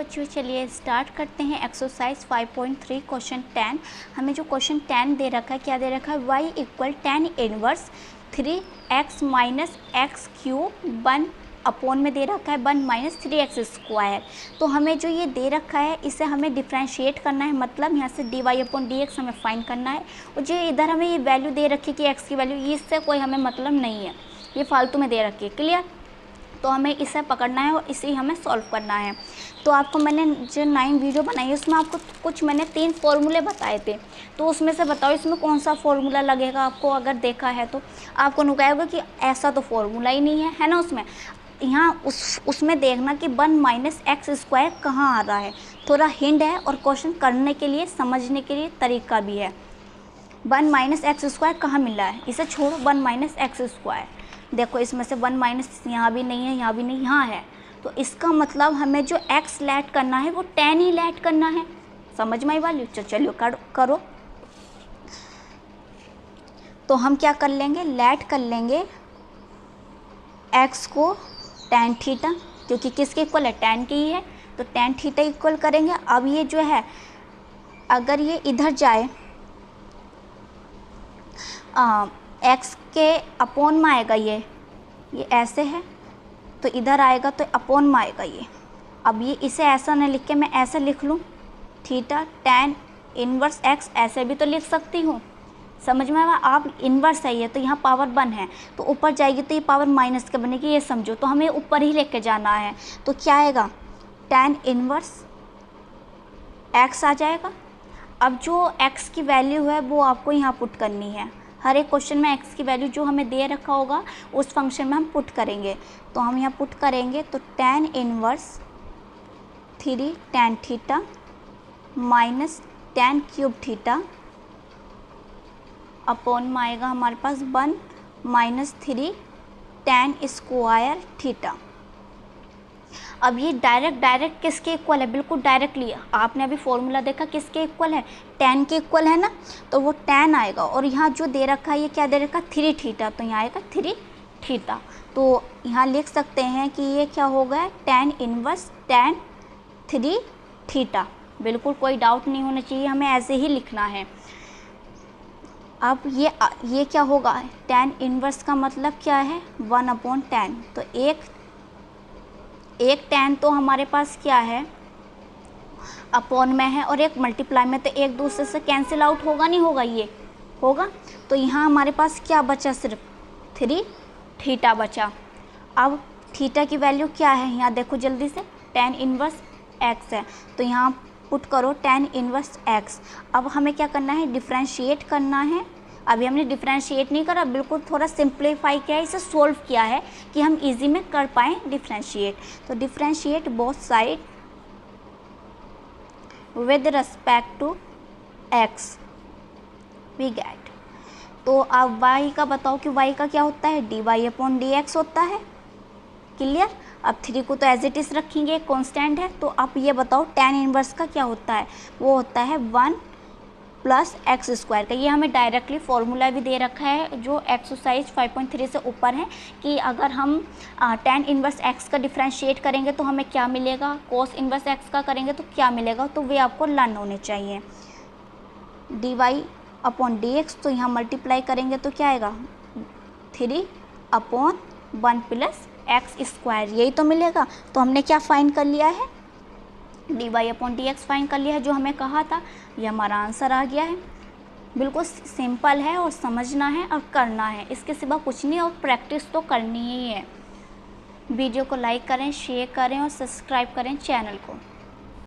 बच्चों, चलिए स्टार्ट करते हैं एक्सरसाइज 5.3 क्वेश्चन 10। हमें जो क्वेश्चन 10 दे रखा है, क्या दे रखा है, y equal tan inverse 3x minus x cube 1 upon में दे रखा है 1 माइनस 3x स्क्वायर। तो हमें जो ये दे रखा है इसे हमें डिफ्रेंशिएट करना है, मतलब यहाँ से dy अपॉन dx हमें फाइंड करना है। और जो इधर हमें ये वैल्यू दे रखी है कि x की वैल्यू, इससे कोई हमें मतलब नहीं है, ये फालतू में दे रखी है। क्लियर? तो हमें इसे पकड़ना है और इसे हमें सॉल्व करना है। तो आपको मैंने जो 9 वीडियो बनाई है उसमें आपको कुछ मैंने 3 फॉर्मूले बताए थे, तो उसमें से बताओ इसमें कौन सा फॉर्मूला लगेगा आपको। अगर देखा है तो आपको नुकाया होगा कि ऐसा तो फॉर्मूला ही नहीं है ना उसमें। यहाँ उसमें देखना कि 1 माइनस एक्स स्क्वायर कहाँ आ रहा है, थोड़ा हिंट है और क्वेश्चन करने के लिए, समझने के लिए तरीका भी है। 1 माइनस एक्स स्क्वायर कहाँ मिल रहा है, इसे छोड़ो, 1 माइनस एक्स स्क्वायर देखो, इसमें से 1 माइनस यहाँ भी नहीं है, यहाँ भी नहीं, यहाँ है। तो इसका मतलब हमें जो x लेट करना है वो tan ही लेट करना है। समझ में आई वाली? चलिए करो। तो हम क्या कर लेंगे, लेट कर लेंगे x को tan थीटा, क्योंकि किसके इक्वल है, tan की ही है, तो tan थीटा इक्वल करेंगे। अब ये जो है अगर ये इधर जाए x के अपॉन में आएगा, ये ऐसे है तो इधर आएगा तो अपॉन में आएगा ये। अब ये इसे ऐसा न लिख के मैं ऐसे लिख लूँ, थीटा tan इनवर्स x, ऐसे भी तो लिख सकती हूँ। समझ में आया? आप इनवर्स है ये, तो यहाँ पावर 1 है तो ऊपर जाएगी तो ये पावर माइनस के बनेगी, ये समझो। तो हमें ऊपर ही लेके जाना है, तो क्या आएगा, tan इनवर्स x आ जाएगा। अब जो x की वैल्यू है वो आपको यहाँ पुट करनी है। हर एक क्वेश्चन में x की वैल्यू जो हमें दे रखा होगा उस फंक्शन में हम पुट करेंगे। तो हम यहाँ पुट करेंगे तो tan inverse 3 tan theta minus tan cube theta upon में आएगा हमारे पास 1 माइनस 3 tan स्क्वायर थीटा। अब ये डायरेक्ट किसके इक्वल है, बिल्कुल डायरेक्टली आपने अभी फॉर्मूला देखा किसके इक्वल है, tan के इक्वल है ना, तो वो tan आएगा। और यहाँ जो दे रखा है ये क्या दे रखा है, 3 थीटा, तो यहाँ आएगा 3 थीटा। तो यहाँ लिख सकते हैं कि ये क्या हो गया, tan इनवर्स tan 3 थीटा। बिल्कुल कोई डाउट नहीं होना चाहिए, हमें ऐसे ही लिखना है। अब ये क्या होगा, tan इनवर्स का मतलब क्या है, 1/10। तो एक tan तो हमारे पास क्या है, अपॉन में है, और एक मल्टीप्लाई में, तो एक दूसरे से कैंसिल आउट होगा, नहीं होगा, ये होगा। तो यहाँ हमारे पास क्या बचा, सिर्फ 3 थीटा बचा। अब थीटा की वैल्यू क्या है, यहाँ देखो जल्दी से, tan इनवर्स x है, तो यहाँ पुट करो tan इनवर्स x। अब हमें क्या करना है, डिफ्रेंशिएट करना है। अभी हमने डिफ्रेंशिएट नहीं करा, बिल्कुल थोड़ा सिंप्लीफाई किया है, इसे सोल्व किया है कि हम इजी में कर पाएँ डिफ्रेंशिएट। तो differentiate both side with respect to x we get. तो अब y का बताओ कि y का क्या होता है, dy अपॉन dx होता है। क्लियर? अब 3 को तो एज इट इज़ रखेंगे, कांस्टेंट है। तो आप ये बताओ tan इनवर्स का क्या होता है, वो होता है 1 प्लस एक्स स्क्वायर का। ये हमें डायरेक्टली फॉर्मूला भी दे रखा है जो एक्सरसाइज 5.3 से ऊपर है, कि अगर हम tan इनवर्स x का डिफ्रेंशिएट करेंगे तो हमें क्या मिलेगा, cos इनवर्स x का करेंगे तो क्या मिलेगा, तो वे आपको लर्न होने चाहिए। dy अपॉन dx, तो यहाँ मल्टीप्लाई करेंगे तो क्या आएगा, 3/1 प्लस एक्स स्क्वायर, यही तो मिलेगा। तो हमने क्या फाइंड कर लिया है, dy अपॉन dx फाइंड कर लिया है, जो हमें कहा था, ये हमारा आंसर आ गया है। बिल्कुल सिंपल है और समझना है और करना है, इसके सिवा कुछ नहीं, और प्रैक्टिस तो करनी ही है। वीडियो को लाइक करें, शेयर करें और सब्सक्राइब करें चैनल को।